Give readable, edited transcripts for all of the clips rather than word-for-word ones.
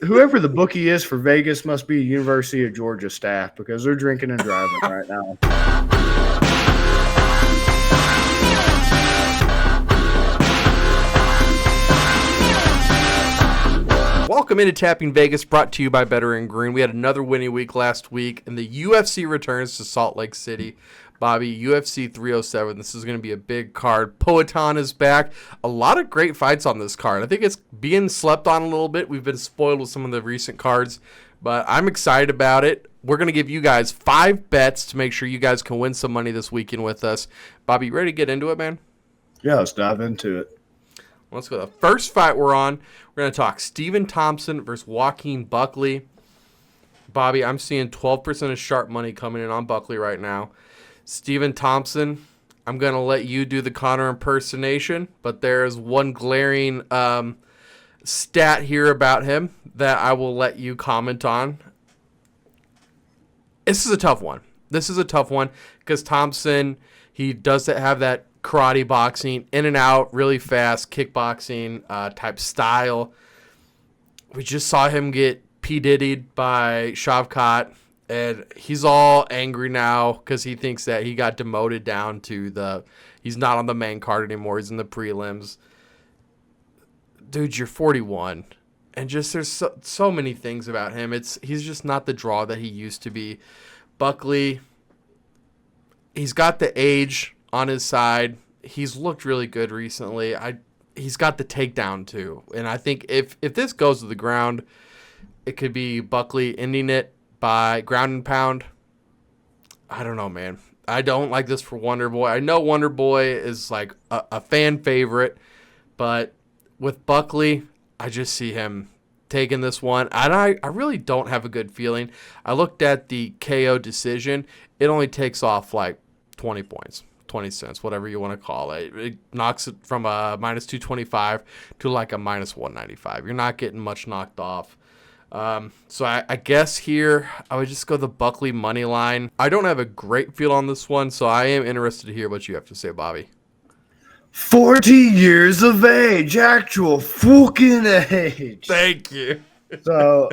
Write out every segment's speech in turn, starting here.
whoever the bookie is for Vegas must be University of Georgia staff because they're drinking and driving right now. Welcome into Tapping Vegas, brought to you by Better and Green. We had another winning week last week, and the UFC returns to Salt Lake City. Bobby, UFC 307. This is going to be a big card. Poatan is back. A lot of great fights on this card. I think it's being slept on a little bit. We've been spoiled with some of the recent cards, but I'm excited about it. We're going to give you guys 5 bets to make sure you guys can win some money this weekend with us. Bobby, you ready to get into it, man? Yeah, let's dive into it. Let's go. The first fight we're going to talk Stephen Thompson versus Joaquin Buckley. Bobby, I'm seeing 12% of sharp money coming in on Buckley right now. Stephen Thompson, I'm going to let you do the Connor impersonation, but there's one glaring stat here about him that I will let you comment on. This is a tough one. Because Thompson, he does have that karate boxing, in and out, really fast, kickboxing type style. We just saw him get P. Diddy'd by Shavkat, and he's all angry now because he thinks that he got demoted down to he's not on the main card anymore, he's in the prelims. Dude, you're 41, and just there's so many things about him. He's just not the draw that he used to be. Buckley, he's got the age on his side. He's looked really good recently. He's got the takedown too. And I think if this goes to the ground, it could be Buckley ending it by ground and pound. I don't know, man. I don't like this for Wonder Boy. I know Wonder Boy is like a fan favorite, but with Buckley, I just see him taking this one. And I really don't have a good feeling. I looked at the KO decision. It only takes off like 20 points. 20 cents, whatever you want to call it. It knocks it from a minus 225 to like a minus 195. You're not getting much knocked off. So I guess here I would just go the Buckley money line. I don't have a great feel on this one, so I am interested to hear what you have to say, Bobby. 40 years of age, actual fucking age. Thank you. So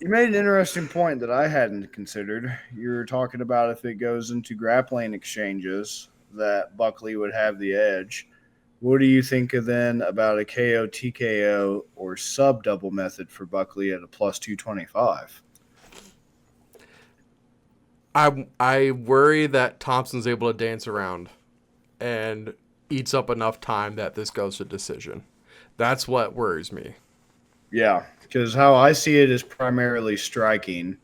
you made an interesting point that I hadn't considered. You were talking about if it goes into grappling exchanges that Buckley would have the edge. What do you think of then about a KO, TKO, or sub-double method for Buckley at a plus 225? I worry that Thompson's able to dance around and eats up enough time that this goes to decision. That's what worries me. Yeah, because how I see it is primarily striking.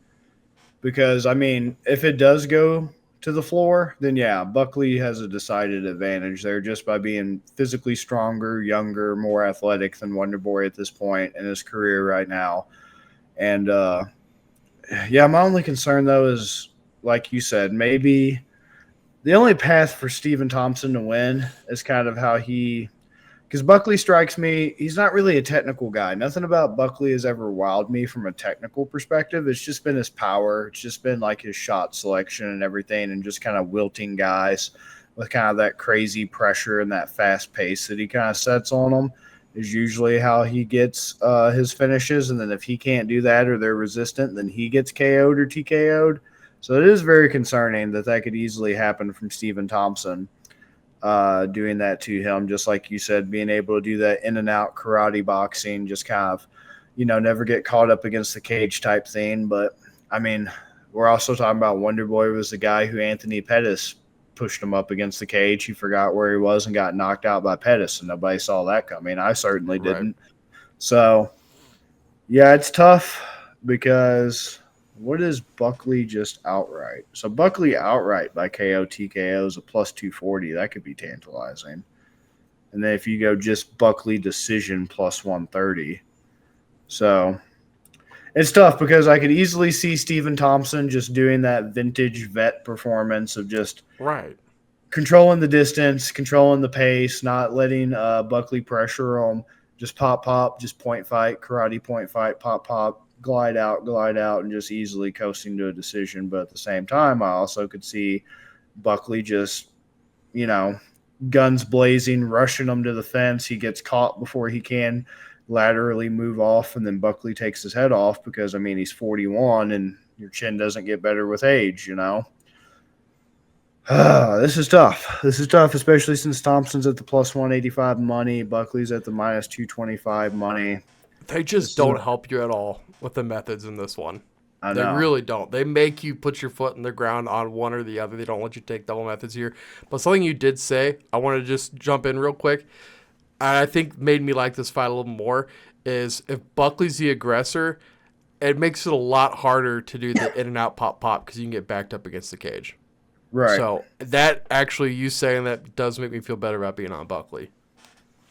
Because, I mean, if it does go to the floor, then yeah, Buckley has a decided advantage there just by being physically stronger, younger, more athletic than Wonder Boy at this point in his career right now. And, yeah, my only concern, though, is, like you said, maybe the only path for Stephen Thompson to win is kind of how he – because Buckley strikes me, he's not really a technical guy. Nothing about Buckley has ever wowed me from a technical perspective. It's just been his power. It's just been like his shot selection and everything, and just kind of wilting guys with kind of that crazy pressure and that fast pace that he kind of sets on them is usually how he gets his finishes. And then if he can't do that or they're resistant, then he gets KO'd or TKO'd. So it is very concerning that could easily happen from Stephen Thompson. Doing that to him, just like you said, being able to do that in and out karate boxing, just kind of, never get caught up against the cage type thing. But I mean, we're also talking about Wonder Boy was the guy who Anthony Pettis pushed him up against the cage. He forgot where he was and got knocked out by Pettis, and nobody saw that coming. I certainly didn't. Right. So yeah, it's tough because what is Buckley just outright? So Buckley outright by KO TKO is a plus 240. That could be tantalizing. And then if you go just Buckley decision plus 130. So it's tough because I could easily see Stephen Thompson just doing that vintage vet performance of just controlling the distance, controlling the pace, not letting Buckley pressure him. Just pop, just point fight, karate point fight, pop, glide out, and just easily coasting to a decision. But at the same time, I also could see Buckley just, guns blazing, rushing him to the fence. He gets caught before he can laterally move off, and then Buckley takes his head off because, I mean, he's 41 and your chin doesn't get better with age, you know? This is tough. This is tough, especially since Thompson's at the plus 185 money. Buckley's at the minus 225 money. They just don't help you at all with the methods in this one. I They know. really don't. They make you put your foot in the ground on one or the other. They don't let you take double methods here. But something you did say, I want to just jump in real quick, and I think made me like this fight a little more, is if Buckley's the aggressor, it makes it a lot harder to do the in and out pop because you can get backed up against the cage. Right. So that actually, you saying that does make me feel better about being on Buckley.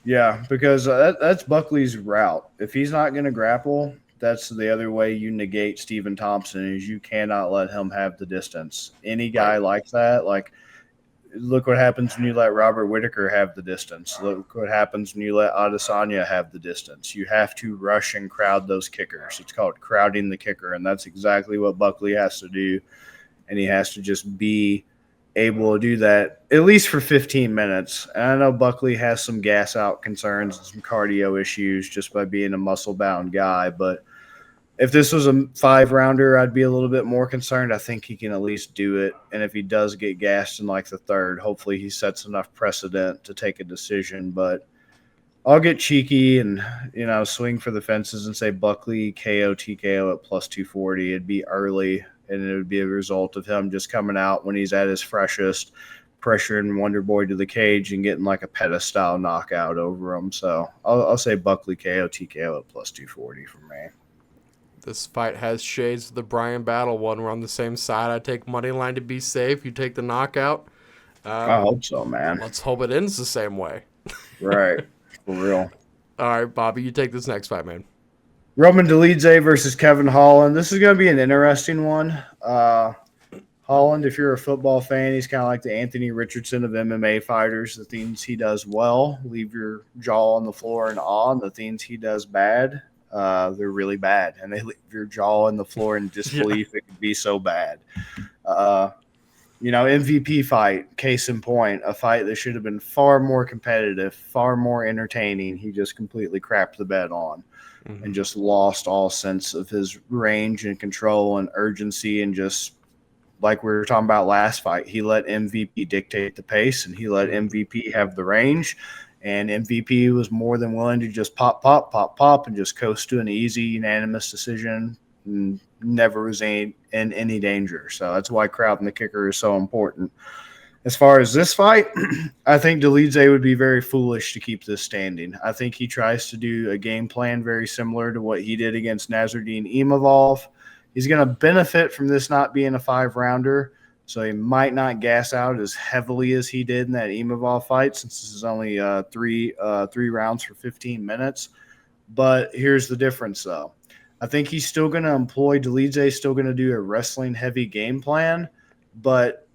Yeah, because that's Buckley's route. If he's not going to grapple, that's the other way you negate Stephen Thompson is you cannot let him have the distance. Any guy like that, like, look what happens when you let Robert Whitaker have the distance. Look what happens when you let Adesanya have the distance. You have to rush and crowd those kickers. It's called crowding the kicker, and that's exactly what Buckley has to do. And he has to just be able to do that at least for 15 minutes. And I know Buckley has some gas out concerns and some cardio issues just by being a muscle bound guy. But if this was a 5-rounder, I'd be a little bit more concerned. I think he can at least do it. And if he does get gassed in like the third, hopefully he sets enough precedent to take a decision. But I'll get cheeky and, swing for the fences and say Buckley KO TKO at plus 240. It'd be early, and it would be a result of him just coming out when he's at his freshest, pressuring Wonder Boy to the cage and getting like a Pettis-style knockout over him. So I'll say Buckley KO TKO at plus 240 for me. This fight has shades of the Bryan Battle one. We're on the same side. I take money line to be safe. You take the knockout. I hope so, man. Let's hope it ends the same way. Right. For real. All right, Bobby, you take this next fight, man. Roman Dolidze versus Kevin Holland. This is going to be an interesting one. Holland, if you're a football fan, he's kind of like the Anthony Richardson of MMA fighters. The things he does well leave your jaw on the floor in awe, and the things he does bad, they're really bad, and they leave your jaw on the floor in disbelief. It could be so bad. MVP fight, case in point, a fight that should have been far more competitive, far more entertaining. He just completely crapped the bed on and just lost all sense of his range and control and urgency, and just like we were talking about last fight, he let MVP dictate the pace and he let MVP have the range, and MVP was more than willing to just pop, and just coast to an easy, unanimous decision and never was in any danger. So that's why crowding the kicker is so important. As far as this fight, I think Dolidze would be very foolish to keep this standing. I think he tries to do a game plan very similar to what he did against Nasruddin Imavov. He's going to benefit from this not being a 5-rounder, so he might not gas out as heavily as he did in that Imavov fight, since this is only three rounds for 15 minutes. But here's the difference, though. I think he's still going to Dolidze is still going to do a wrestling-heavy game plan, but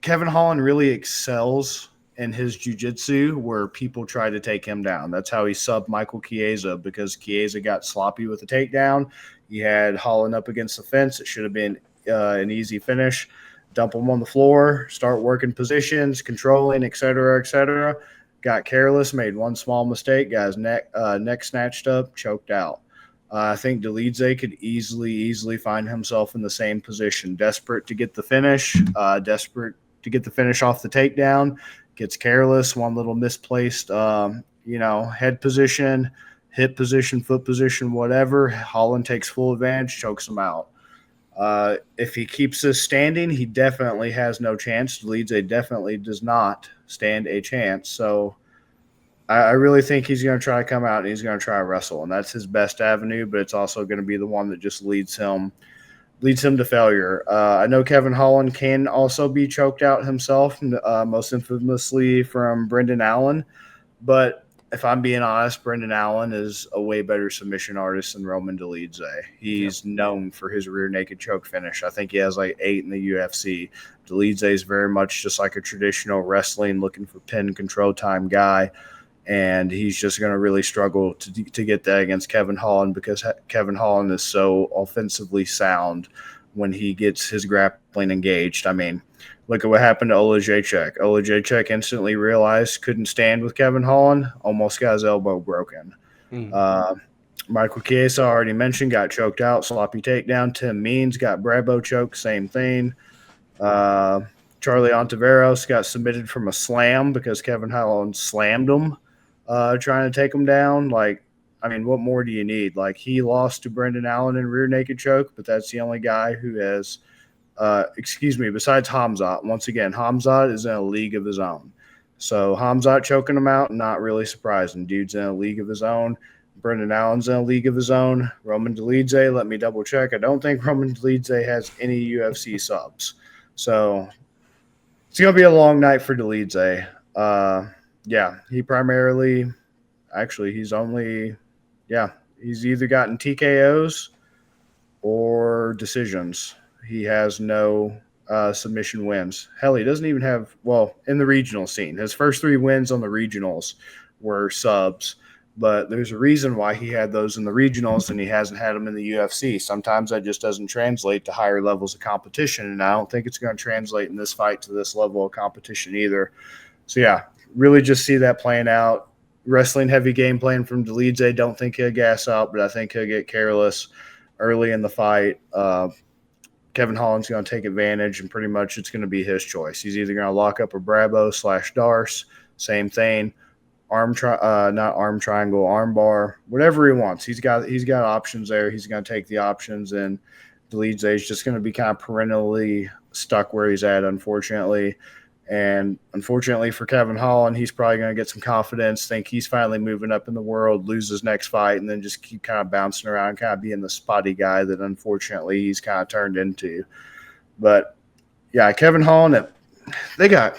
Kevin Holland really excels in his jiu-jitsu where people try to take him down. That's how he subbed Michael Chiesa, because Chiesa got sloppy with the takedown. He had Holland up against the fence. It should have been an easy finish. Dump him on the floor, start working positions, controlling, et cetera, got careless, made one small mistake, got his neck snatched up, choked out. I think Dolidze could easily find himself in the same position, desperate to get the finish, desperate to get the finish off the takedown, gets careless, one little misplaced, head position, hip position, foot position, whatever. Holland takes full advantage, chokes him out. If he keeps this standing, he definitely has no chance. Dolidze definitely does not stand a chance. So I really think he's going to try to come out and he's going to try to wrestle, and that's his best avenue, but it's also going to be the one that just leads him to failure. I know Kevin Holland can also be choked out himself, most infamously from Brendan Allen. But if I'm being honest, Brendan Allen is a way better submission artist than Roman Dolidze. He's known for his rear naked choke finish. I think he has like 8 in the UFC. Dolidze is very much just like a traditional wrestling, looking for pin control time guy. And he's just going to really struggle to get that against Kevin Holland, because Kevin Holland is so offensively sound when he gets his grappling engaged. I mean, look at what happened to Olajaychuk. Olajaychuk instantly realized couldn't stand with Kevin Holland, almost got his elbow broken. Mm. Michael Chiesa, already mentioned, got choked out, sloppy takedown. Tim Means got Brabo choke, same thing. Uh, Charlie Ontiveros got submitted from a slam because Kevin Holland slammed him, trying to take him down. Like, I mean, what more do you need? Like, he lost to Brendan Allen in rear naked choke, but that's the only guy who has, besides Hamzat. Once again, Hamzat is in a league of his own. So Hamzat choking him out, not really surprising. Dude's in a league of his own. Brendan Allen's in a league of his own. Roman Dolidze, let me double check. I don't think Roman Dolidze has any UFC subs. So it's going to be a long night for Dolidze. Yeah, he primarily, actually, he's either gotten TKOs or decisions. He has no submission wins. Hell, he doesn't even have, well, in the regional scene. His first 3 wins on the regionals were subs, but there's a reason why he had those in the regionals and he hasn't had them in the UFC. Sometimes that just doesn't translate to higher levels of competition, and I don't think it's going to translate in this fight to this level of competition either. So, yeah, really just see that playing out. Wrestling heavy game plan from Dolidze. Don't think he'll gas out, but I think he'll get careless early in the fight. Kevin Holland's going to take advantage, and pretty much it's going to be his choice. He's either going to lock up a Brabo/Darce, same thing, not arm triangle, arm bar, whatever he wants. He's got options there. He's going to take the options, and Dolidze is just going to be kind of perennially stuck where he's at, unfortunately. And unfortunately for Kevin Holland, he's probably going to get some confidence, think he's finally moving up in the world, lose his next fight, and then just keep kind of bouncing around, kind of being the spotty guy that unfortunately he's kind of turned into. But yeah, Kevin Holland, they got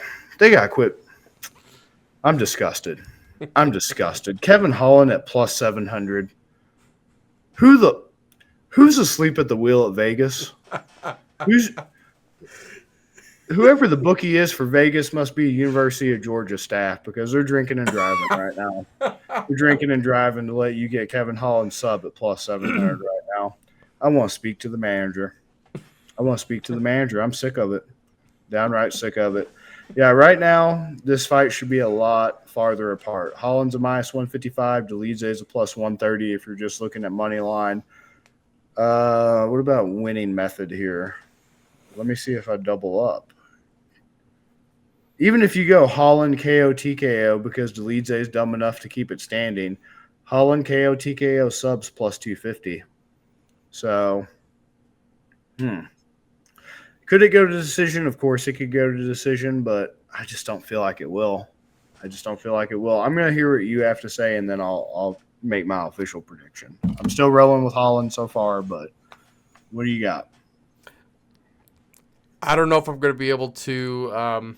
quit. I'm disgusted. Kevin Holland at plus 700. Who's asleep at the wheel at Vegas? Whoever the bookie is for Vegas must be a University of Georgia staff, because they're drinking and driving right now. They're drinking and driving to let you get Kevin Holland sub at plus 700 right now. I want to speak to the manager. I'm sick of it. Downright sick of it. Yeah, right now, this fight should be a lot farther apart. Holland's a minus 155. Dolidze is a plus 130 if you're just looking at money line. What about winning method here? Let me see if I double up. Even if you go Holland KO TKO, because Dolidze is dumb enough to keep it standing, Holland KO TKO subs plus 250. So, could it go to decision? Of course, it could go to decision, but I just don't feel like it will. I'm going to hear what you have to say, and then I'll make my official prediction. I'm still rolling with Holland so far, but what do you got? I don't know if I'm going to be able to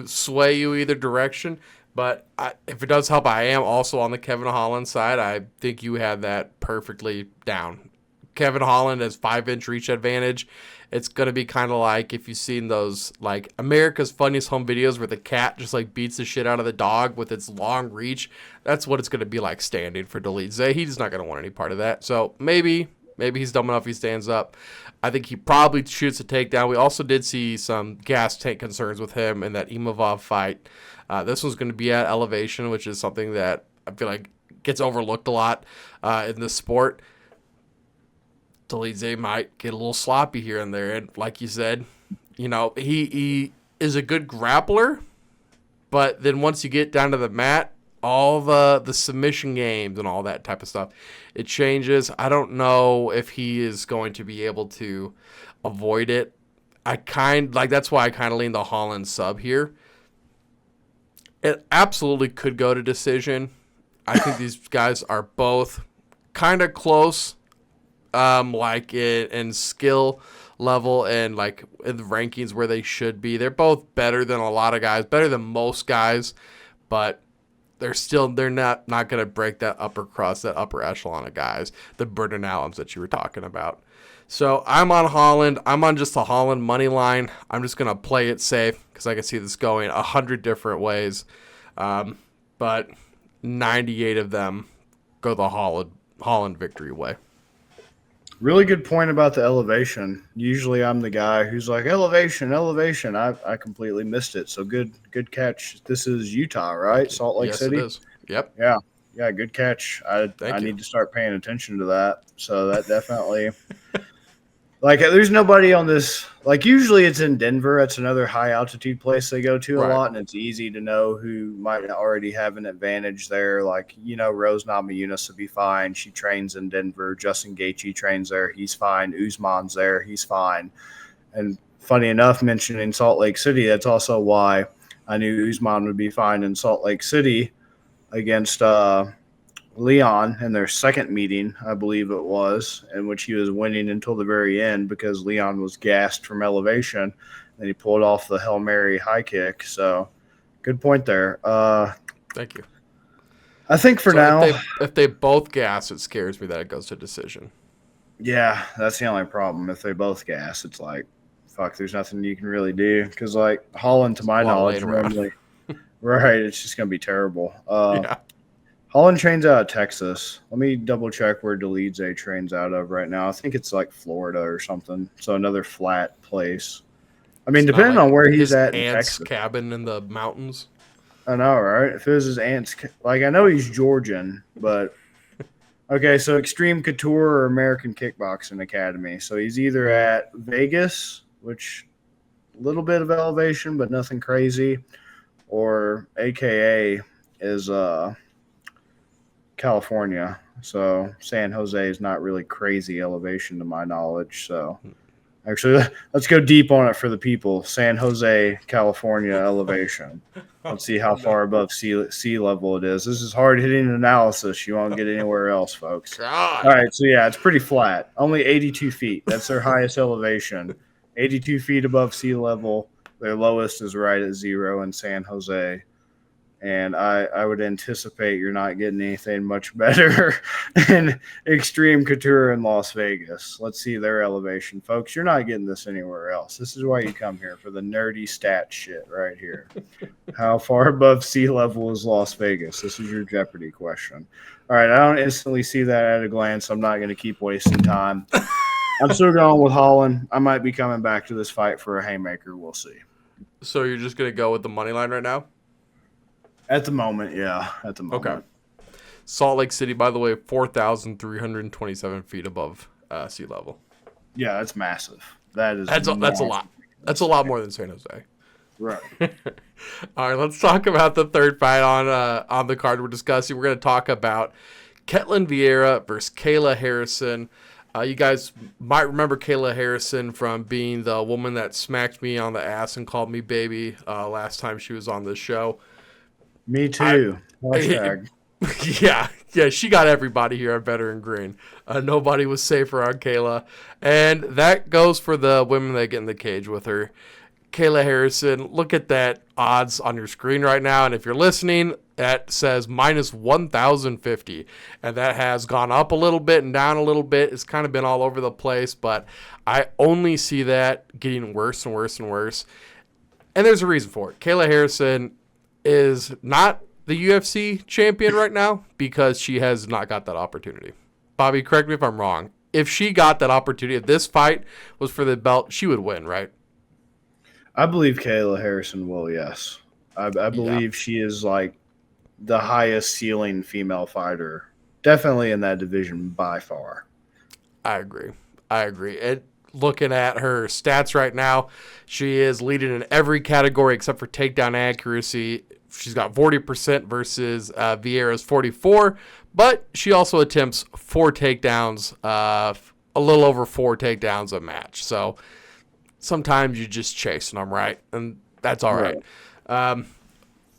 sway you either direction, but if it does help, I am also on the Kevin Holland side. I think you have that perfectly down. Kevin Holland has 5-inch reach advantage. It's going to be kind of like if you've seen those, like, America's Funniest Home Videos where the cat just, like, beats the shit out of the dog with its long reach. That's what it's going to be like standing for Dolidze. He's not going to want any part of that. So maybe he's dumb enough he stands up. I think he probably shoots a takedown. We also did see some gas tank concerns with him in that Imavov fight. This one's going to be at elevation, which is something that I feel like gets overlooked a lot in this sport. Dolidze might get a little sloppy here and there. And like you said, he is a good grappler, but then once you get down to the mat, all the submission games and all that type of stuff, it changes. I don't know if he is going to be able to avoid it. That's why I kind of lean the Holland sub here. It absolutely could go to decision. I think these guys are both kind of close, like in skill level and like in the rankings where they should be. They're both better than a lot of guys, better than most guys, but they're not going to break that upper crust, that upper echelon of guys, the Brendan Allens that you were talking about. So I'm on Holland. I'm on just the Holland money line. I'm just going to play it safe because I can see this going 100 different ways. But 98 of them go the Holland victory way. Really good point about the elevation. Usually I'm the guy who's like, elevation. I completely missed it. So good catch. This is Utah, right? Salt Lake City? Yes, it is. Yep. Yeah. Yeah, good catch. I Thank you. need to start paying attention to that. So that definitely like there's nobody on this like usually it's in Denver. It's another high altitude place they go to a Right. lot, and it's easy to know who might already have an advantage there. Like, Rose Namajunas would be fine. She trains in Denver. Justin Gaethje trains there. He's fine. Usman's there. He's fine. And funny enough, mentioning Salt Lake City, that's also why I knew Usman would be fine in Salt Lake City against Leon in their second meeting, I believe it was, in which he was winning until the very end because Leon was gassed from elevation and he pulled off the Hail Mary high kick. So good point there. Thank you. I think for So now, if they both gas, it scares me that it goes to decision. yeah, that's the only problem. If they both gas, it's like, fuck, there's nothing you can really do because, like, Holland, to It's my a lot of knowledge, laying around. normally, right, it's just going to be terrible. Yeah. Holland trains out of Texas. Let me double check where Delize trains out of right now. I think it's like Florida or something. So another flat place. I mean, It's not depending like on where he's his at in aunt's Texas. cabin in the mountains. I know, right? If it was his aunt's, like I know he's Georgian, but okay. So Extreme Couture or American Kickboxing Academy. So he's either at Vegas, which a little bit of elevation, but nothing crazy, or AKA is California. So San Jose is not really crazy elevation to my knowledge. So actually, let's go deep on it for the people. San Jose, California elevation. Let's see how No. far above sea level it is. This is hard hitting analysis. You won't get anywhere else, folks. All God. right, so yeah, it's pretty flat. Only 82 feet. That's their highest elevation. 82 feet above sea level. Their lowest is right at 0 in San Jose. And I would anticipate you're not getting anything much better in Extreme Couture in Las Vegas. Let's see their elevation, folks. You're not getting this anywhere else. This is why you come here for the nerdy stat shit right here. How far above sea level is Las Vegas? This is your Jeopardy question. All right, I don't instantly see that at a glance. I'm not going to keep wasting time. I'm still going with Holland. I might be coming back to this fight for a haymaker. We'll see. So you're just gonna go with the money line right now? At the moment, yeah. At the Okay. moment. Salt Lake City, by the way, 4,327 feet above sea level. Yeah, that's massive. That is That's a massive. lot. That's a lot more than San Jose. Right. All right, let's talk about the third fight on the card we're discussing. We're going to talk about Ketlin Vieira versus Kayla Harrison. You guys might remember Kayla Harrison from being the woman that smacked me on the ass and called me baby last time she was on this show. Me too. Hashtag. Yeah, she got everybody here at Veteran Green. Nobody was safer on Kayla. And that goes for the women that get in the cage with her. Kayla Harrison, look at that odds on your screen right now. And if you're listening, that says minus 1,050. And that has gone up a little bit and down a little bit. It's kind of been all over the place, but I only see that getting worse and worse and worse. And there's a reason for it. Kayla Harrison is not the UFC champion right now because she has not got that opportunity. Bobby, correct me if I'm wrong. If she got that opportunity, if this fight was for the belt, she would win, right? I believe Kayla Harrison will, yes. I believe she is like the highest ceiling female fighter. Definitely in that division by far. I agree. And looking at her stats right now, she is leading in every category except for takedown accuracy. She's got 40% versus Vieira's 44%, but she also attempts 4 takedowns, a little over 4 takedowns a match. So sometimes you just chasing them, right? And that's all right.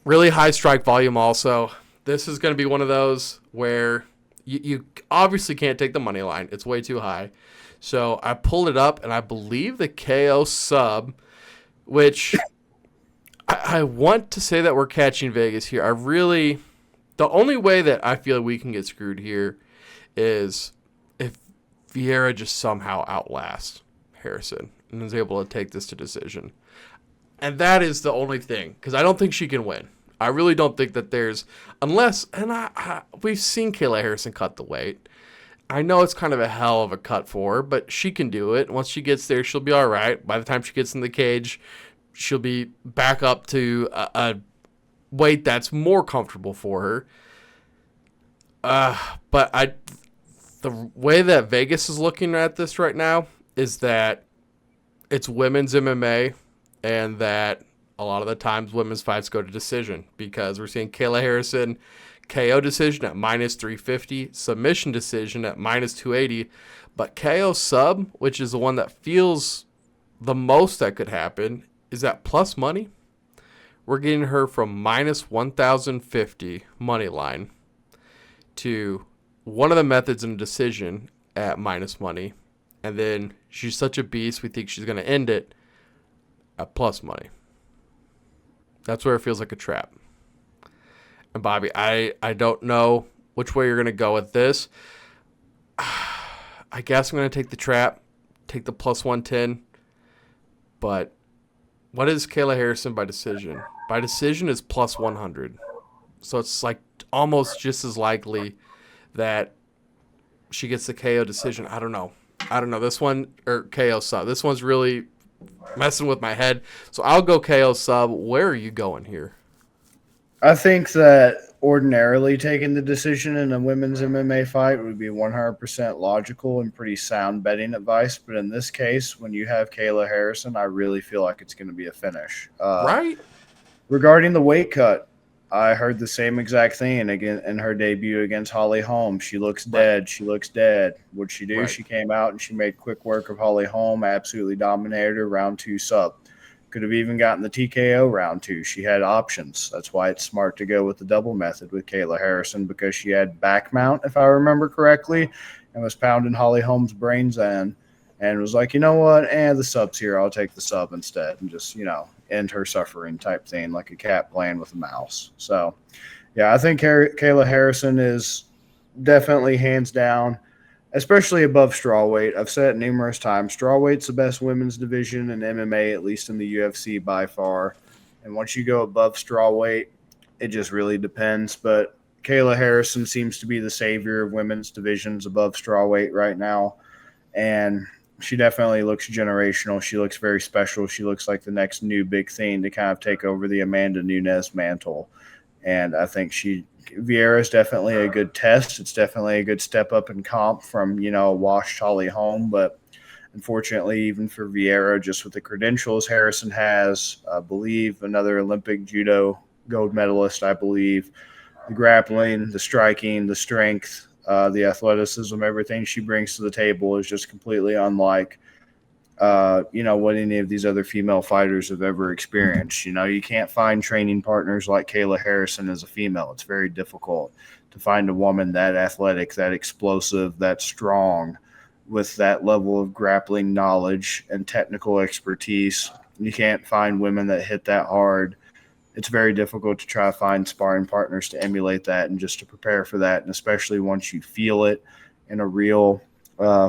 Really high strike volume also. This is going to be one of those where you obviously can't take the money line. It's way too high. So I pulled it up, and I believe the KO sub, which I want to say that we're catching Vegas here. The only way that I feel we can get screwed here is if Vieira just somehow outlasts Harrison and is able to take this to decision. And that is the only thing, because I don't think she can win. I really don't think that there's, unless, and we've seen Kayla Harrison cut the weight. I know it's kind of a hell of a cut for her, but she can do it. Once she gets there, she'll be all right. By the time she gets in the cage, she'll be back up to a weight that's more comfortable for her. But the way that Vegas is looking at this right now is that it's women's MMA, and that a lot of the times women's fights go to decision because we're seeing Kayla Harrison KO decision at minus 350, submission decision at minus 280, but KO sub, which is the one that feels the most that could happen, is at plus money. We're getting her from minus 1,050 money line to one of the methods in a decision at minus money. And then she's such a beast, we think she's going to end it at plus money. That's where it feels like a trap. And Bobby, I don't know which way you're going to go with this. I guess I'm going to take the trap, take the plus 110. But what is Kayla Harrison by decision? By decision is plus 100. So it's like almost just as likely that she gets the KO decision. I don't know. This one, or KO sub. This one's really messing with my head. So I'll go KO sub. Where are you going here? I think that ordinarily taking the decision in a women's MMA fight would be 100% logical and pretty sound betting advice. But in this case, when you have Kayla Harrison, I really feel like it's going to be a finish. Right? Regarding the weight cut, I heard the same exact thing again in her debut against Holly Holm. She looks dead. She looks dead. What'd she do? Right. She came out and she made quick work of Holly Holm, absolutely dominated her round 2 sub. Could have even gotten the TKO round 2. She had options. That's why it's smart to go with the double method with Kayla Harrison, because she had back mount, if I remember correctly, and was pounding Holly Holm's brains in and was like, you know what? The sub's here. I'll take the sub instead and just, end her suffering type thing, like a cat playing with a mouse. So, yeah, I think Kayla Harrison is definitely hands down, especially above strawweight. I've said it numerous times. Strawweight's the best women's division in MMA, at least in the UFC by far. And once you go above strawweight, it just really depends. But Kayla Harrison seems to be the savior of women's divisions above strawweight right now. And she definitely looks generational. She looks very special. She looks like the next new big thing to kind of take over the Amanda Nunes mantle. And I think Vieira is definitely a good test. It's definitely a good step up in comp from, washed Holly Holm. But unfortunately, even for Vieira, just with the credentials Harrison has, I believe another Olympic judo gold medalist, I believe, the grappling, the striking, the strength, the athleticism, everything she brings to the table is just completely unlike, what any of these other female fighters have ever experienced. You can't find training partners like Kayla Harrison as a female. It's very difficult to find a woman that athletic, that explosive, that strong, with that level of grappling knowledge and technical expertise. You can't find women that hit that hard. It's very difficult to try to find sparring partners to emulate that and just to prepare for that. And especially once you feel it in a real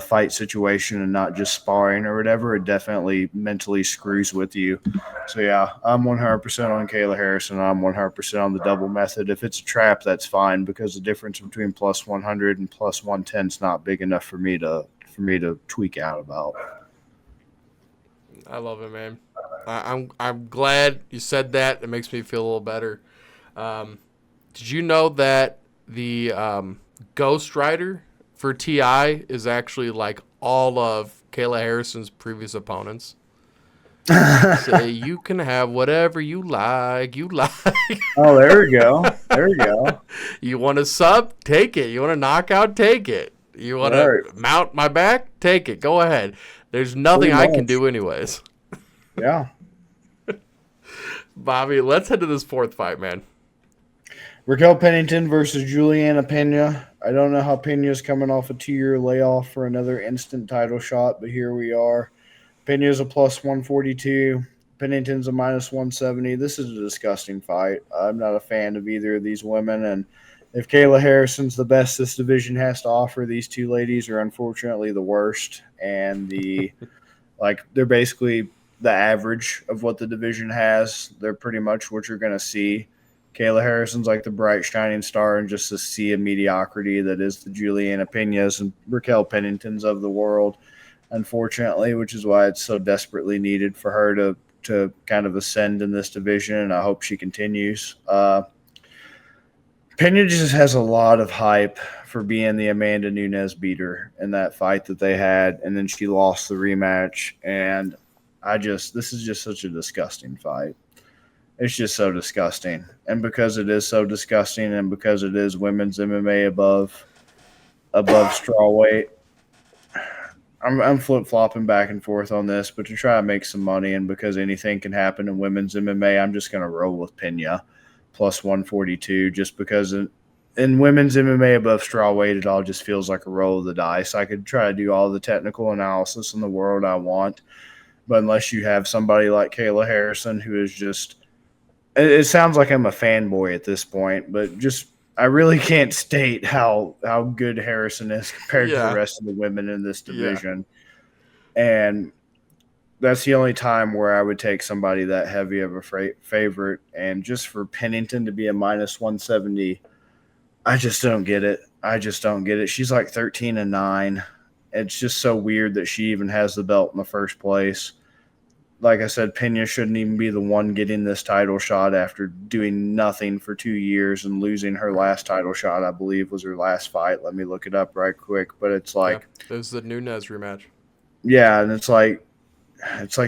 fight situation and not just sparring or whatever, it definitely mentally screws with you. So, yeah, I'm 100% on Kayla Harrison. I'm 100% on the double method. If it's a trap, that's fine, because the difference between plus 100 and plus 110 is not big enough for me to tweak out about. I love it, man. I'm glad you said that. It makes me feel a little better. Did you know that the Ghost Rider for TI is actually like all of Kayla Harrison's previous opponents? Say you can have whatever you like. Oh, there we go. There we go. You want a sub? Take it. You want a knockout? Take it. You want to mount my back? Take it. Go ahead. There's nothing I can do anyways. Yeah. Bobby, let's head to this fourth fight, man. Raquel Pennington versus Juliana Pena. I don't know how Pena's coming off a 2-year layoff for another instant title shot, but here we are. Pena's a plus 142. Pennington's a minus 170. This is a disgusting fight. I'm not a fan of either of these women, and if Kayla Harrison's the best this division has to offer, these two ladies are unfortunately the worst, and they're basically the average of what the division has. They're pretty much what you're going to see. Kayla Harrison's like the bright shining star and just a sea of mediocrity that is the Juliana Pena's and Raquel Pennington's of the world, unfortunately, which is why it's so desperately needed for her to kind of ascend in this division, and I hope she continues. Pena just has a lot of hype for being the Amanda Nunes beater in that fight that they had, and then she lost the rematch. And this is just such a disgusting fight. It's just so disgusting. And because it is so disgusting, and because it is women's MMA above strawweight, I'm flip flopping back and forth on this, but to try to make some money, and because anything can happen in women's MMA, I'm just going to roll with Pena plus 142, just because in women's MMA above strawweight, it all just feels like a roll of the dice. I could try to do all the technical analysis in the world I want, but unless you have somebody like Kayla Harrison, who is just, it sounds like I'm a fanboy at this point, but just I really can't state how good Harrison is compared to the Yeah. rest of the women in this Yeah. division. And that's the only time where I would take somebody that heavy of a favorite. And just for Pennington to be a minus 170, I just don't get it. I just don't get it. She's like 13-9. It's just so weird that she even has the belt in the first place. Like I said, Pena shouldn't even be the one getting this title shot after doing nothing for 2 years and losing her last title shot, I believe, was her last fight. Let me look it up right quick. But it's Yeah. like, It was the Nunes rematch. yeah, and it's like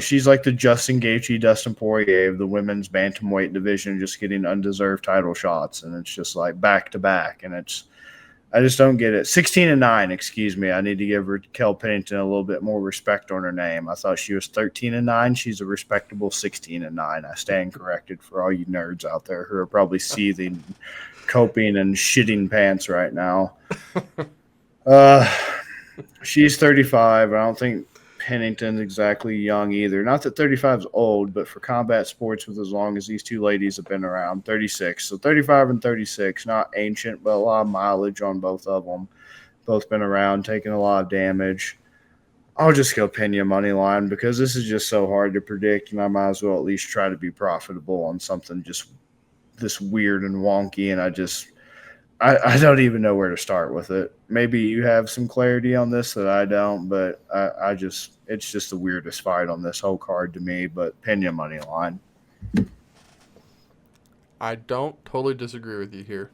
she's like the Justin Gaethje, Dustin Poirier of the women's bantamweight division, just getting undeserved title shots, and it's just like back to back, and I just don't get it. 16-9, excuse me. I need to give Raquel Pennington a little bit more respect on her name. I thought she was 13-9. She's a respectable 16-9. I stand corrected for all you nerds out there who are probably seething, coping, and shitting pants right now. She's 35. I don't think Pennington's exactly young either. Not that 35 is old, but for combat sports with as long as these two ladies have been around, 36. So 35 and 36, not ancient, but a lot of mileage on both of them. Both been around, taking a lot of damage. I'll just go Pena money line because this is just so hard to predict, and I might as well at least try to be profitable on something just this weird and wonky, and I don't even know where to start with it. Maybe you have some clarity on this that I don't, but it's just the weirdest fight on this whole card to me. But Pena money line. I don't totally disagree with you here.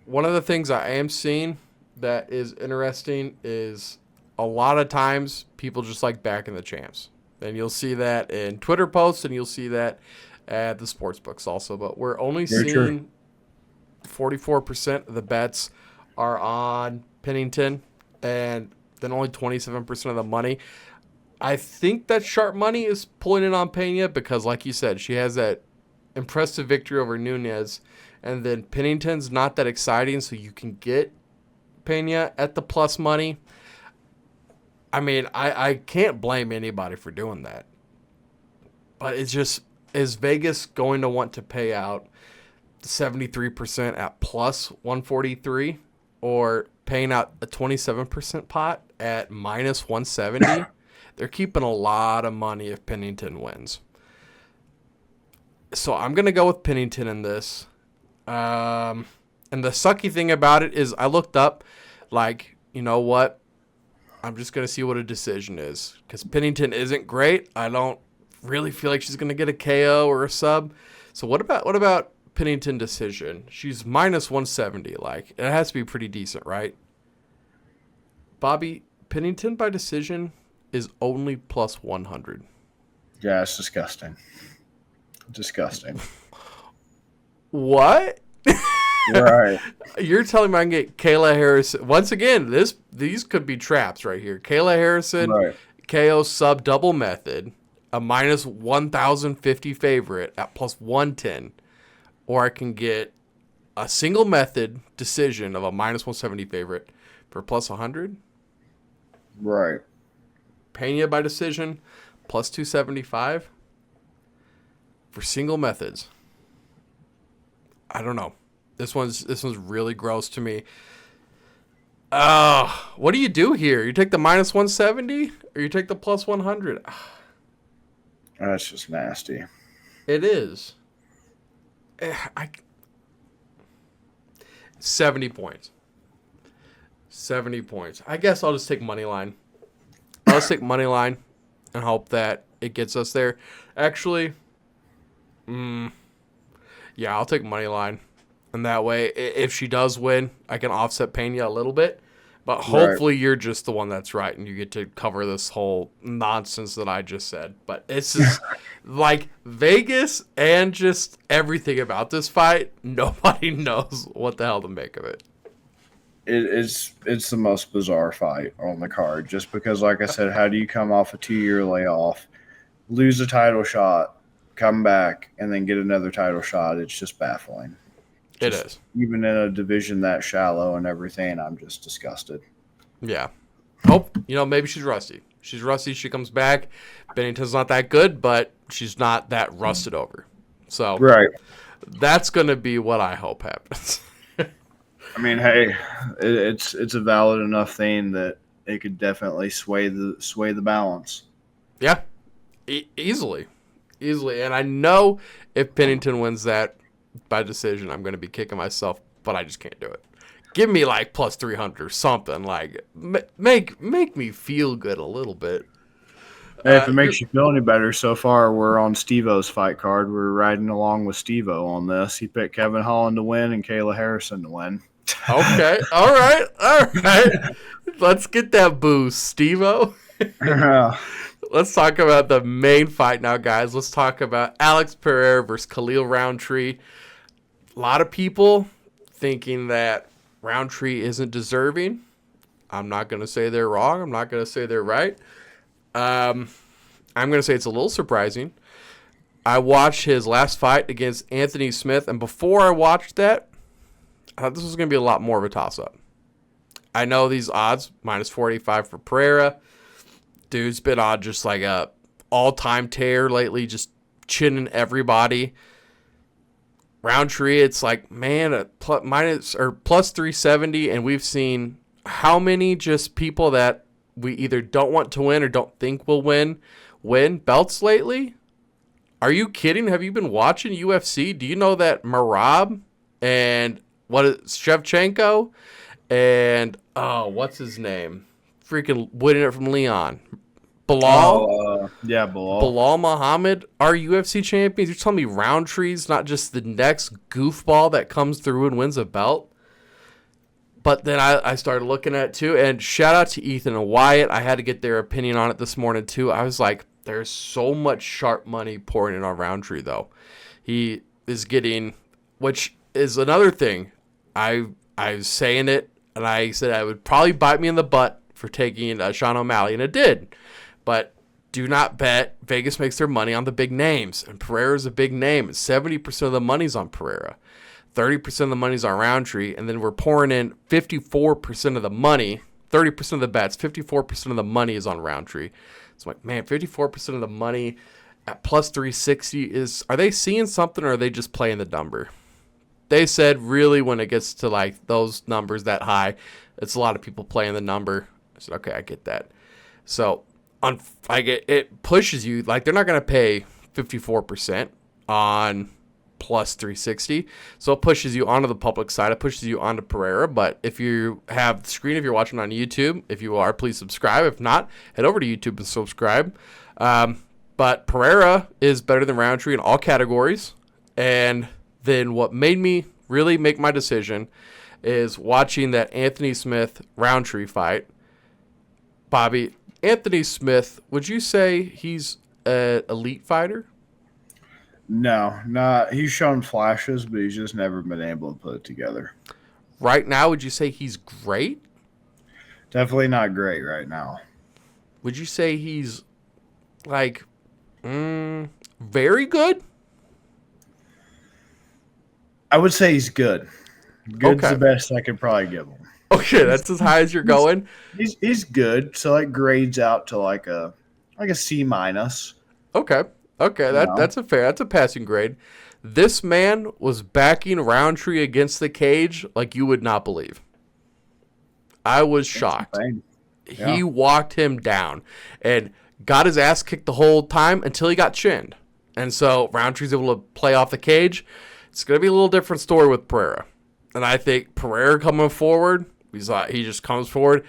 One of the things I am seeing that is interesting is a lot of times people just like backing the champs. And you'll see that in Twitter posts, and you'll see that at the sports books also. But we're only Very seeing true. 44% of the bets are on Pennington, and then only 27% of the money. I think that sharp money is pulling in on Pena because, like you said, she has that impressive victory over Nunes, and then Pennington's not that exciting, so you can get Pena at the plus money. I mean, I can't blame anybody for doing that. But it's just, is Vegas going to want to pay out 73% at plus 143 or paying out a 27% pot at minus 170? They're keeping a lot of money if Pennington wins. So I'm going to go with Pennington in this. And the sucky thing about it is I looked up, like, you know what? I'm just going to see what a decision is. Because Pennington isn't great. I don't really feel like she's going to get a KO or a sub. So what about Pennington decision? She's minus 170. Like, it has to be pretty decent, right? Bobby, Pennington by decision is only plus 100. Yeah, it's disgusting. Disgusting. What? Right. You're telling me I can get Kayla Harrison. Once again, these could be traps right here. Kayla Harrison, Right. KO sub double method, a minus 1,050 favorite at plus 110. Or I can get a single method decision of a minus 170 favorite for plus 100. Right. Pena by decision, plus 275 for single methods. I don't know. This one's really gross to me. What do you do here? You take the minus 170 or you take the plus 100? That's just nasty. It is. 70 points. 70 points. I guess I'll just take money line. I'll just take money line and hope that it gets us there. Actually, yeah, I'll take money line. And that way, if she does win, I can offset Pena a little bit. But Right. hopefully you're just the one that's right and you get to cover this whole nonsense that I just said. But it's just like Vegas and just everything about this fight, nobody knows what the hell to make of it. It's the most bizarre fight on the card, just because, like I said, how do you come off a 2-year layoff, lose a title shot, come back, and then get another title shot? It's just baffling. It is. Even in a division that shallow and everything, I'm just disgusted. Yeah. Hope, maybe she's rusty. She's rusty. She comes back. Bennington's not that good, but she's not that rusted over. So Right. that's going to be what I hope happens. I mean, hey, it's a valid enough thing that it could definitely sway the balance. Yeah, easily. And I know if Pennington wins that by decision, I'm going to be kicking myself, but I just can't do it. Give me like plus 300 or something. Like make me feel good a little bit. Hey, if it makes you feel any better, so far we're on Steve-O's fight card. We're riding along with Steve-O on this. He picked Kevin Holland to win and Kayla Harrison to win. Okay. All right. Let's get that boost, Steve-O. Let's talk about the main fight now, guys. Let's talk about Alex Pereira versus Khalil Rountree. A lot of people thinking that Rountree isn't deserving. I'm not going to say they're wrong. I'm not going to say they're right. I'm going to say it's a little surprising. I watched his last fight against Anthony Smith, and before I watched that, I thought this was going to be a lot more of a toss-up. I know these odds, minus 485 for Pereira. Dude's been on just like a all-time tear lately, just chinning everybody. Rountree, it's like, man, plus 370, and we've seen how many just people that we either don't want to win or don't think will win belts lately? Are you kidding? Have you been watching UFC? Do you know that Marab and Shevchenko and what's his name? Freaking winning it from Leon. Bilal? Bilal. Bilal Muhammad are UFC champions. You're telling me Rountree's not just the next goofball that comes through and wins a belt? But then I started looking at it too, and shout out to Ethan and Wyatt. I had to get their opinion on it this morning too. I was like, there's so much sharp money pouring in on Rountree though. He is getting, which is another thing. I was saying it, and I said I would probably bite me in the butt for taking Sean O'Malley, and it did. But do not bet. Vegas makes their money on the big names, and Pereira's a big name. 70% of the money's on Pereira. 30% of the money's on Rountree, and then we're pouring in 54% of the money, 30% of the bets, 54% of the money is on Rountree. So I'm like, man, 54% of the money at plus 360 is, are they seeing something or are they just playing the number? They said really when it gets to like those numbers that high, it's a lot of people playing the number. I said, okay, I get that. So it pushes you, like they're not going to pay 54% on plus 360. So it pushes you onto the public side. It pushes you onto Pereira. But if you have the screen, if you're watching on YouTube, if you are, please subscribe. If not, head over to YouTube and subscribe. But Pereira is better than Rountree in all categories. And then what made me really make my decision is watching that Anthony Smith Rountree fight. Bobby, Anthony Smith, would you say he's an elite fighter? No, not. He's shown flashes, but he's just never been able to put it together. Right now, would you say he's great? Definitely not great right now. Would you say he's like very good? I would say he's good. Good's Okay. the best I could probably give him. Okay, that's as high as you're going. He's good. So like grades out to like a C minus. Okay, that's a passing grade. This man was backing Rountree against the cage like you would not believe. I was shocked. Yeah. He walked him down and got his ass kicked the whole time until he got chinned. And so Rountree's able to play off the cage. It's going to be a little different story with Pereira. And I think Pereira coming forward, he just comes forward,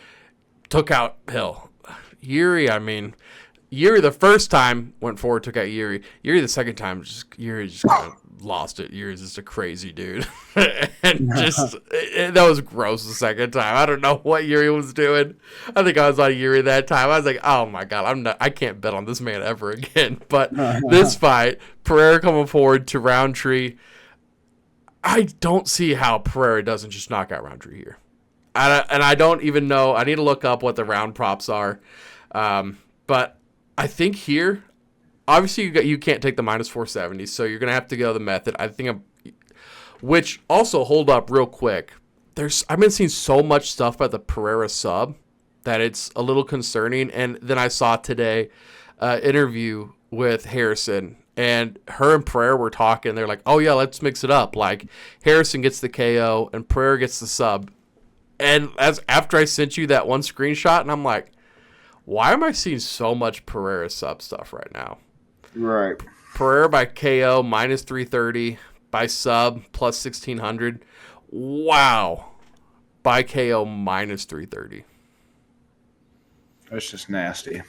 took out Hill. Yuri the first time went forward, took out Yuri. Yuri the second time, Yuri just kind of lost it. You're just a crazy dude. And just, that was gross the second time. I don't know what Yuri was doing. I think I was on Yuri that time. I was like, oh my God, I can't bet on this man ever again. But this fight, Pereira coming forward to Rountree. I don't see how Pereira doesn't just knock out Rountree here. And I don't even know. I need to look up what the round props are. But I think here, obviously you can't take the minus 470, so you're going to have to go the method. Which also, hold up real quick. I've been seeing so much stuff about the Pereira sub that it's a little concerning. And then I saw today interview with Harrison, and her and Pereira were talking. They're like, oh yeah, let's mix it up. Like Harrison gets the KO and Pereira gets the sub. And after I sent you that one screenshot, and I'm like, why am I seeing so much Pereira sub stuff right now? Right. Pereira by KO minus 330, by sub plus 1600. Wow. By KO minus 330. That's just nasty.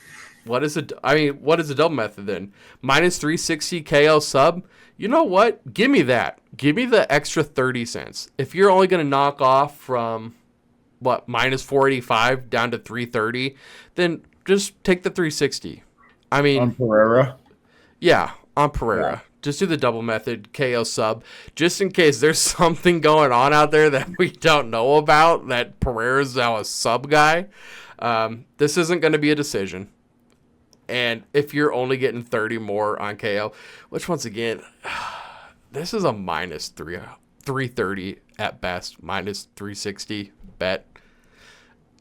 What is a double method then? Minus 360 KO sub? You know what? Give me that. Give me the extra 30 cents. If you're only going to knock off from minus 485 down to 330, then just take the 360. I mean, on Pereira? Yeah, on Pereira. Yeah. Just do the double method, KO sub, just in case there's something going on out there that we don't know about, that Pereira's now a sub guy. This isn't going to be a decision. And if you're only getting 30 more on KO, which once again, this is a minus 330 at best, minus 360 bet.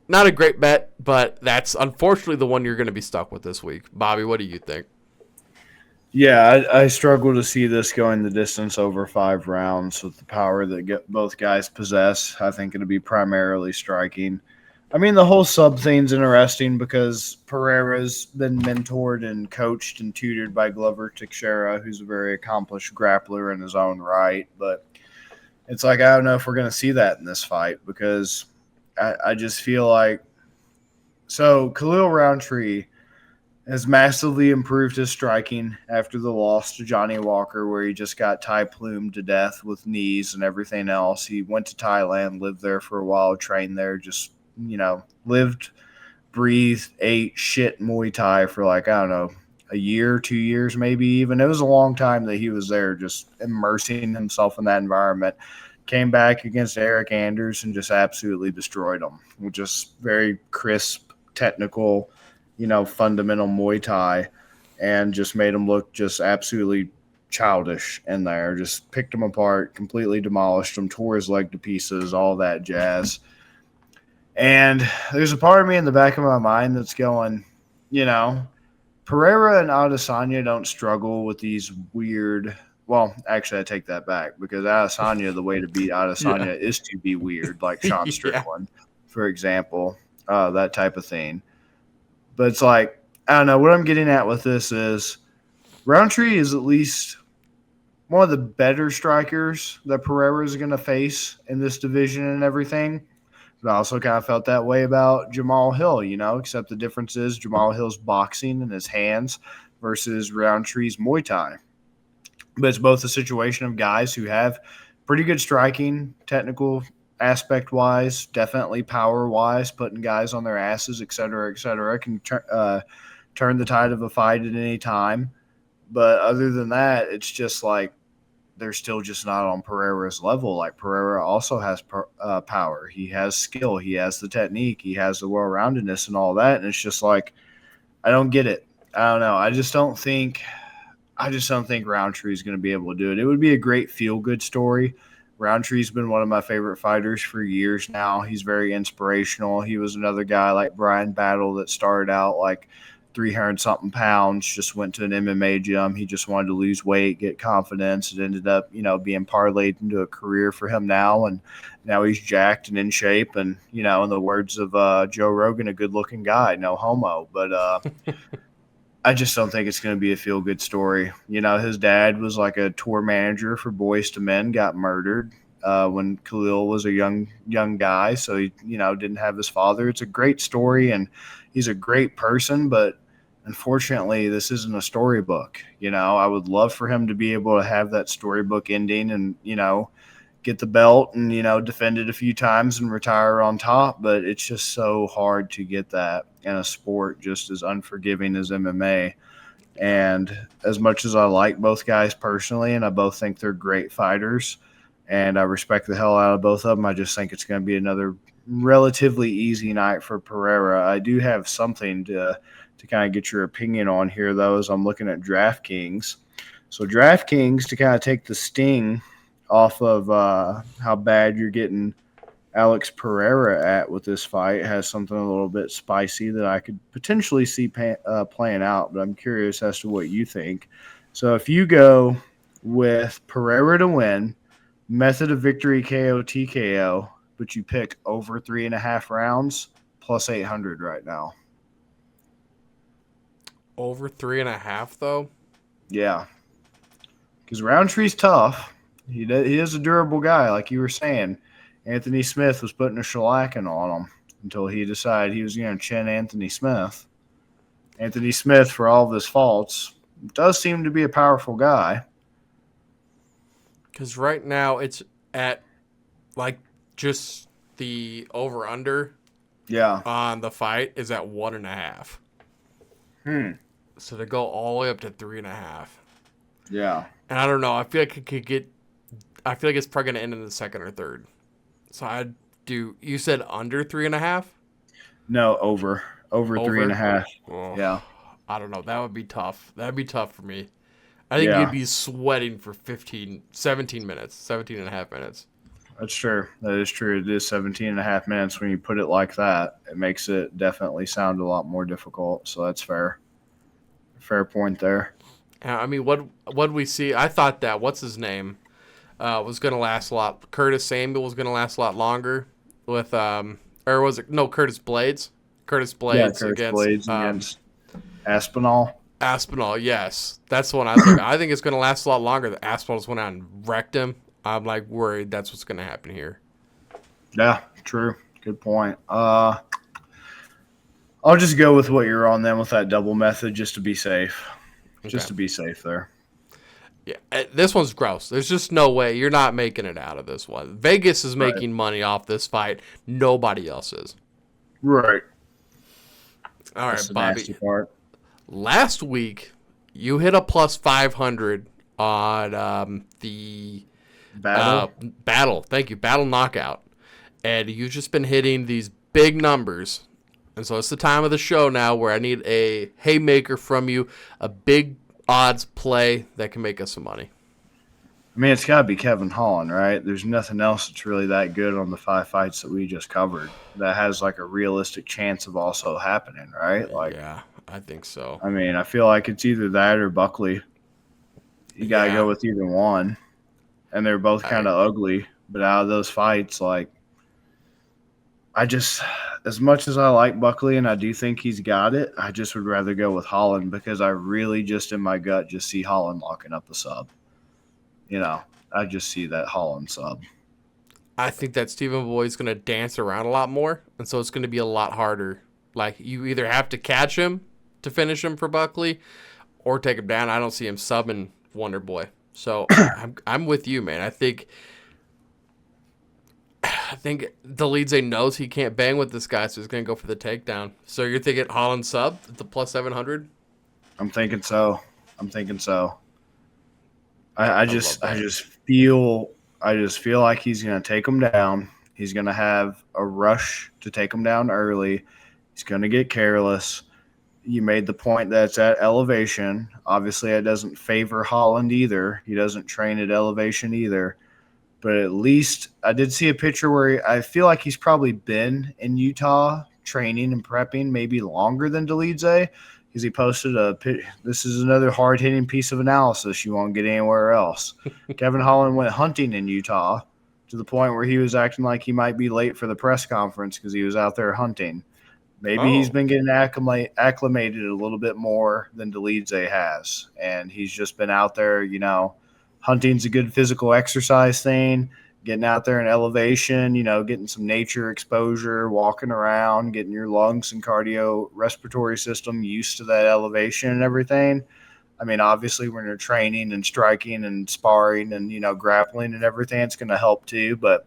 Not a great bet, but that's unfortunately the one you're going to be stuck with this week. Bobby, what do you think? Yeah, I struggle to see this going the distance over 5 rounds with the power that both guys possess. I think it'll be primarily striking. I mean, the whole sub thing's interesting because Pereira's been mentored and coached and tutored by Glover Teixeira, who's a very accomplished grappler in his own right. But it's like, I don't know if we're going to see that in this fight because I just feel like – so Khalil Rountree has massively improved his striking after the loss to Johnny Walker, where he just got Thai plumed to death with knees and everything else. He went to Thailand, lived there for a while, trained there, just, lived, breathed, ate shit Muay Thai for like, I don't know, a year, 2 years maybe even. It was a long time that he was there just immersing himself in that environment. Came back against Eric Anders and just absolutely destroyed him with just very crisp, technical, fundamental Muay Thai, and just made him look just absolutely childish in there. Just picked him apart, completely demolished him, tore his leg to pieces, all that jazz. And there's a part of me in the back of my mind that's going, Pereira and Adesanya don't struggle with these weird – well, actually, I take that back because Adesanya, the way to beat Adesanya is to be weird, like Sean Strickland, for example, that type of thing. But it's like, I don't know. What I'm getting at with this is Rountree is at least one of the better strikers that Pereira is going to face in this division and everything. But I also kind of felt that way about Jamal Hill, except the difference is Jamal Hill's boxing and his hands versus Rountree's Muay Thai. But it's both a situation of guys who have pretty good striking, technical aspect-wise, definitely power-wise, putting guys on their asses, et cetera, can turn the tide of a fight at any time. But other than that, it's just like they're still just not on Pereira's level. Like Pereira also has power. He has skill. He has the technique. He has the well-roundedness and all that. And it's just like, I don't get it. I don't know. I just don't think Rountree is going to be able to do it. It would be a great feel-good story. Rountree's been one of my favorite fighters for years now. He's very inspirational. He was another guy like Brian Battle that started out like 300-something pounds, just went to an MMA gym. He just wanted to lose weight, get confidence. It ended up, being parlayed into a career for him now, and now he's jacked and in shape. And, in the words of Joe Rogan, a good-looking guy, no homo. But I just don't think it's going to be a feel-good story. His dad was like a tour manager for Boys to Men, got murdered when Khalil was a young guy, so he, didn't have his father. It's a great story, and he's a great person, but unfortunately, this isn't a storybook. I would love for him to be able to have that storybook ending and, get the belt and, defend it a few times and retire on top. But it's just so hard to get that in a sport just as unforgiving as MMA. Yeah. And as much as I like both guys personally, and I both think they're great fighters, and I respect the hell out of both of them, I just think it's going to be another relatively easy night for Pereira. I do have something to kind of get your opinion on here, though, as I'm looking at DraftKings. So DraftKings, to kind of take the sting off of how bad you're getting Alex Pereira at with this fight, has something a little bit spicy that I could potentially see playing out, but I'm curious as to what you think. So if you go with Pereira to win, method of victory KO TKO, but you pick over 3.5 rounds, plus 800 right now. Over 3.5 though. Yeah, because Roundtree's tough. He is a durable guy, like you were saying. Anthony Smith was putting a shellacking on him until he decided he was going to chin Anthony Smith. Anthony Smith, for all of his faults, does seem to be a powerful guy. Because right now it's at like just the over under Yeah. on the fight is at 1.5. So to go all the way up to 3.5. Yeah. And I don't know. I feel like it could get. I feel like it's probably gonna end in the second or third. So I'd do. You said under 3.5. No, over 3.5. Oh, Yeah. I don't know. That would be tough. That'd be tough for me. I think you'd Yeah. be sweating for 17 minutes, 17 and a half minutes. That's true. That is true. It is 17 and a half minutes. When you put it like that, it makes it definitely sound a lot more difficult. So that's fair. Fair point there. I mean, what we see? I thought that what's his name was going to last a lot. Curtis Samuel was going to last a lot longer with or was it no Curtis Blades? Curtis Blades Curtis against Blades against Aspinall. Aspinall. Yes, that's the one. I was like, I think it's going to last a lot longer. The Aspinall just went out and wrecked him. I'm like worried that's what's going to happen here. Yeah, true. Good point. I'll just go with what you're on then with that double method just to be safe. Just to be safe there. Yeah, this one's gross. There's just no way you're not making it out of this one. Vegas is making money off this fight. Nobody else is. Right. All right, That's the Bobby. nasty part. Last week, you hit a plus 500 on the battle. Thank you, battle knockout, and you've just been hitting these big numbers. And so it's the time of the show now where I need a haymaker from you, a big odds play that can make us some money. I mean, it's got to be Kevin Holland, right? There's nothing else that's really that good on the 5 fights that we just covered that has like a realistic chance of also happening, right? Like, yeah, I think so. I mean, I feel like it's either that or Buckley. You got to go with either one. And they're both kind of ugly. But out of those fights, like, as much as I like Buckley and I do think he's got it, I just would rather go with Holland because I really just in my gut just see Holland locking up the sub. I just see that Holland sub. I think that Stephen Boyd's going to dance around a lot more, and so it's going to be a lot harder. Like, you either have to catch him to finish him for Buckley or take him down. I don't see him subbing Wonder Boy. So I'm with you, man. I think Dolidze knows he can't bang with this guy, so he's going to go for the takedown. So you're thinking Holland sub at the plus 700? I'm thinking so. I just feel like he's going to take him down. He's going to have a rush to take him down early. He's going to get careless. You made the point that it's at elevation. Obviously, it doesn't favor Holland either. He doesn't train at elevation either. But at least I did see a picture where I feel like he's probably been in Utah training and prepping maybe longer than Dolidze because he posted this is another hard-hitting piece of analysis you won't get anywhere else. Kevin Holland went hunting in Utah to the point where he was acting like he might be late for the press conference because he was out there hunting. Maybe he's been getting acclimated a little bit more than Dolidze has, and he's just been out there, hunting's a good physical exercise thing. getting out there in elevation, getting some nature exposure, walking around, getting your lungs and cardio respiratory system used to that elevation and everything. I mean, obviously, when you're training and striking and sparring and, grappling and everything, it's going to help too. But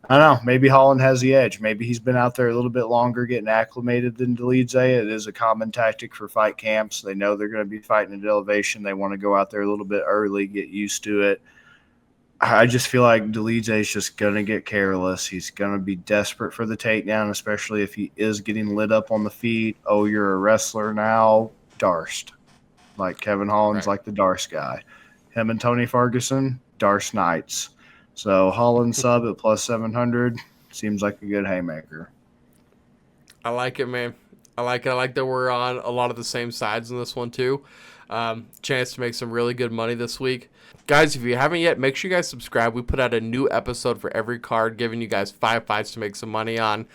I don't know. Maybe Holland has the edge. Maybe he's been out there a little bit longer getting acclimated than Dolidze. It is a common tactic for fight camps. They know they're going to be fighting at elevation. They want to go out there a little bit early, get used to it. I just feel like Dolidze is just going to get careless. He's going to be desperate for the takedown, especially if he is getting lit up on the feet. Oh, you're a wrestler now. Darst. Like Kevin Holland's Right. like the Darst guy. Him and Tony Ferguson, Darst Knights. So Holland sub at plus 700 seems like a good haymaker. I like it, man. I like it. I like that we're on a lot of the same sides in this one, too. Chance to make some really good money this week. Guys, if you haven't yet, make sure you guys subscribe. We put out a new episode for every card, giving you guys 5 fights to make some money on.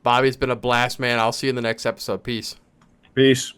Bobby, it's been a blast, man. I'll see you in the next episode. Peace. Peace.